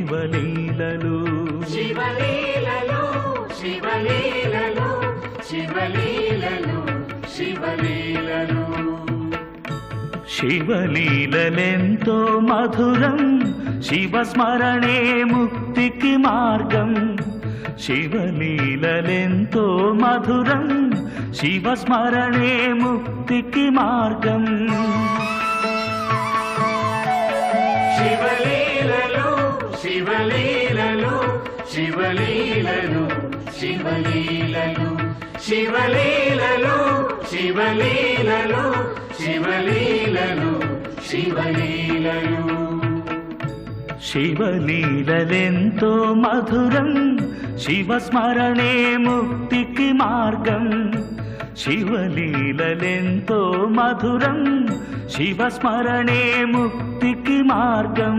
శివలీలలు శివలీలలు శివలీలలు శివలీలలు శివలీలలు శివలీలలెంతో మధురం శివస్మరణే ముక్తికి మార్గం శివలీలలెంతో మధురం శివస్మరణే ముక్తికి మార్గం శివలీలలు శివలీలలు శివలీలలు శివలీలలు శివలీలలు శివలీలలు శివలీలలు శివలీలలు శివలీలలెంతో మధురం శివస్మరణే ముక్తికి మార్గం శివలీలలెంతో మధురం శివస్మరణే ముక్తికి మార్గం